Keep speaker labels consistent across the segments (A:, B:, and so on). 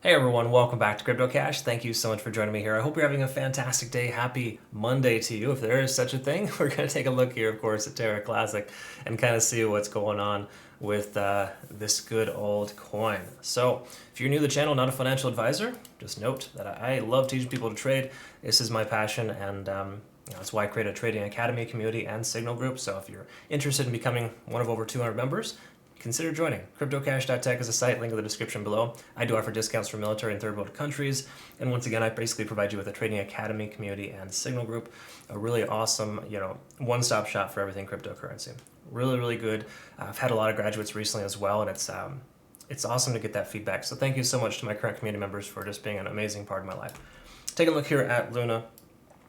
A: Hey everyone, welcome back to CryptoCache. Thank you so much for joining me here. I hope you're having a fantastic day. Happy Monday to you, if there is such a thing. We're going to take a look here, of course, at Terra Classic and kind of see what's going on with this good old coin. So if you're new to the channel, not a financial advisor, just note that I love teaching people to trade. This is my passion, and that's why I create a trading academy community and signal group. So if you're interested in becoming one of over 200 members, consider joining. CryptoCache.tech is a site, link in the description below. I do offer discounts for military and third world countries. And once again, I basically provide you with a trading academy community and signal group, a really awesome, one-stop shop for everything cryptocurrency. Really, really good. I've had a lot of graduates recently as well, and it's awesome to get that feedback. So thank you so much to my current community members for just being an amazing part of my life. Take a look here at Luna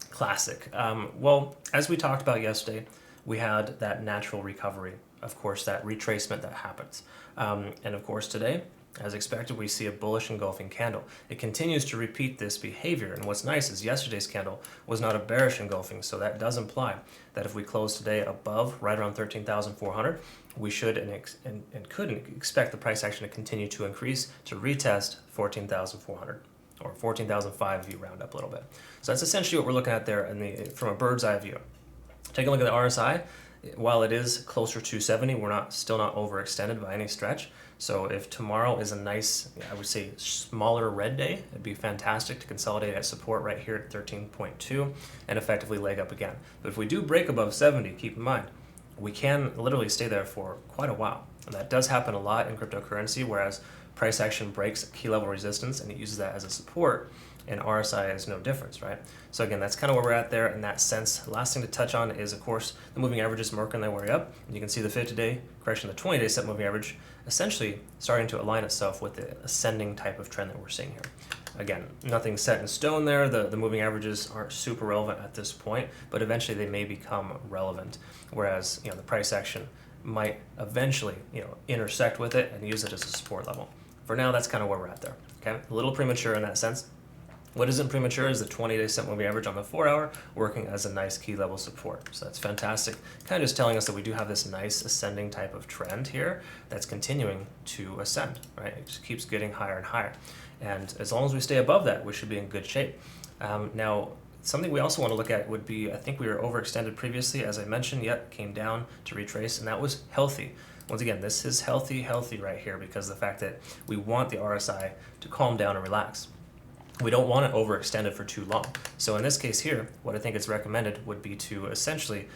A: Classic. Well, as we talked about yesterday, we had that natural recovery, of course, that retracement that happens. And of course today, as expected, we see a bullish engulfing candle. It continues to repeat this behavior, and what's nice is yesterday's candle was not a bearish engulfing, so that does imply that if we close today above, right around 13,400, we should and could expect the price action to continue to increase to retest 14,400. Or 14,005 if you round up a little bit. So that's essentially what we're looking at there from a bird's eye view. Take a look at the RSI. While it is closer to 70, we're still not overextended by any stretch. So if tomorrow is a nice, I would say, smaller red day, it'd be fantastic to consolidate at support right here at 13.2 and effectively leg up again. But if we do break above 70, keep in mind, we can literally stay there for quite a while. And that does happen a lot in cryptocurrency, whereas price action breaks key level resistance and it uses that as a support, and RSI is no difference, right? So again, that's kind of where we're at there in that sense. Last thing to touch on is, of course, the moving averages working their way up. And you can see the 50-day, correction, the 20-day set moving average essentially starting to align itself with the ascending type of trend that we're seeing here. Again, nothing set in stone there. The moving averages aren't super relevant at this point, but eventually they may become relevant, whereas the price action might eventually intersect with it and use it as a support level. For now, that's kind of where we're at there. Okay, a little premature in that sense. What isn't premature is the 20-day set moving average on the 4-hour working as a nice key level support. So that's fantastic. Kind of just telling us that we do have this nice ascending type of trend here that's continuing to ascend, right? It just keeps getting higher and higher. And as long as we stay above that, we should be in good shape. Now, something we also want to look at would be, I think we were overextended previously, as I mentioned, yet came down to retrace, and that was healthy. Once again, this is healthy right here because of the fact that we want the RSI to calm down and relax. We don't want it overextended for too long. So in this case here, what I think is recommended would be to essentially,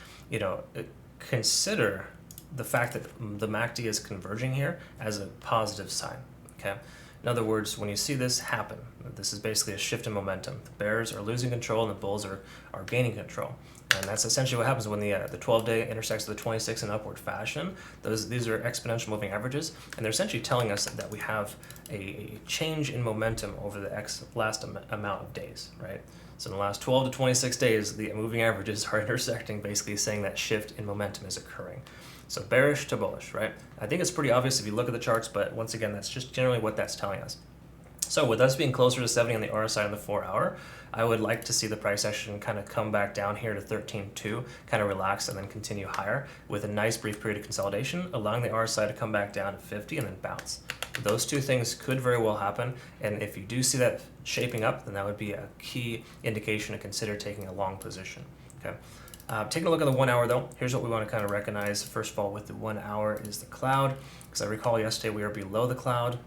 A: consider the fact that the MACD is converging here as a positive sign, okay? In other words, when you see this happen, this is basically a shift in momentum. The bears are losing control and the bulls are gaining control. And that's essentially what happens when the 12-day intersects with the 26 in upward fashion. These are exponential moving averages, and they're essentially telling us that we have a change in momentum over the last amount of days, right? So in the last 12 to 26 days, the moving averages are intersecting, basically saying that shift in momentum is occurring. So bearish to bullish, right? I think it's pretty obvious if you look at the charts, but once again, that's just generally what that's telling us. So with us being closer to 70 on the RSI on the 4-hour, I would like to see the price action kind of come back down here to 13.2, kind of relax and then continue higher with a nice brief period of consolidation, allowing the RSI to come back down to 50 and then bounce. Those two things could very well happen, and if you do see that shaping up, then that would be a key indication to consider taking a long position. Okay. Taking a look at the 1-hour though, here's what we want to kind of recognize. First of all, with the 1-hour is the cloud, because I recall yesterday we were below the cloud,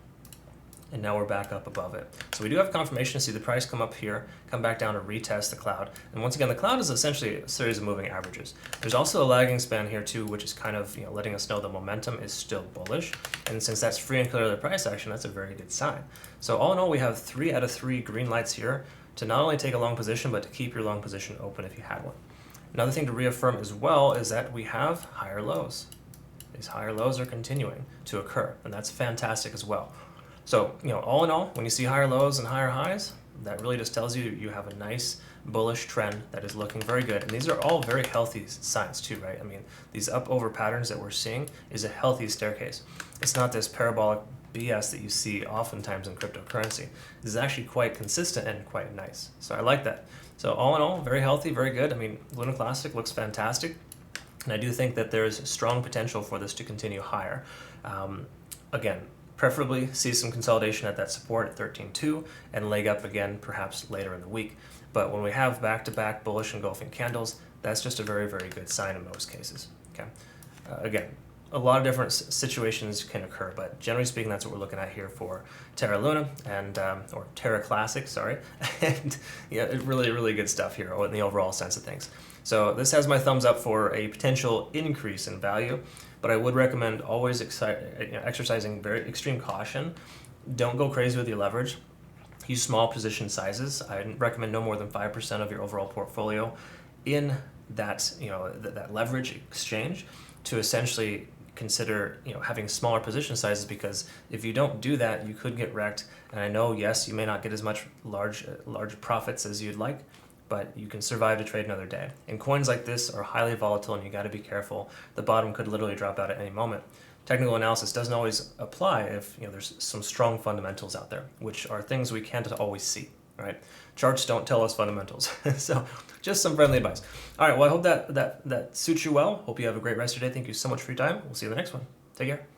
A: and now we're back up above it. So we do have confirmation to see the price come up here, come back down to retest the cloud. And once again, the cloud is essentially a series of moving averages. There's also a lagging span here too, which is kind of letting us know the momentum is still bullish. And since that's free and clear of the price action, that's a very good sign. So all in all, we have 3 out of 3 green lights here to not only take a long position, but to keep your long position open if you had one. Another thing to reaffirm as well is that we have higher lows. These higher lows are continuing to occur, and that's fantastic as well. So, all in all, when you see higher lows and higher highs, that really just tells you you have a nice bullish trend that is looking very good. And these are all very healthy signs too, right? I mean, these up over patterns that we're seeing is a healthy staircase. It's not this parabolic BS that you see oftentimes in cryptocurrency. This is actually quite consistent and quite nice. So I like that. So all in all, very healthy, very good. I mean, Luna Classic looks fantastic. And I do think that there is strong potential for this to continue higher. Again, preferably see some consolidation at that support at 13.2 and leg up again perhaps later in the week. But when we have back-to-back bullish engulfing candles, that's just a very, very good sign in most cases. Okay. Again, a lot of different situations can occur, but generally speaking, that's what we're looking at here for Terra Luna and or Terra Classic, sorry, and yeah, really, really good stuff here in the overall sense of things. So this has my thumbs up for a potential increase in value, but I would recommend always exercising very extreme caution. Don't go crazy with your leverage. Use small position sizes. I recommend no more than 5% of your overall portfolio in that that leverage exchange to essentially consider having smaller position sizes, because if you don't do that, you could get wrecked. And I know, yes, you may not get as much large profits as you'd like, but you can survive to trade another day. And coins like this are highly volatile, and you got to be careful. The bottom could literally drop out at any moment. Technical analysis doesn't always apply if there's some strong fundamentals out there, which are things we can't always see. Right? Charts don't tell us fundamentals. So just some friendly advice. All right, well, I hope that suits you well. Hope you have a great rest of your day. Thank you so much for your time. We'll see you in the next one. Take care.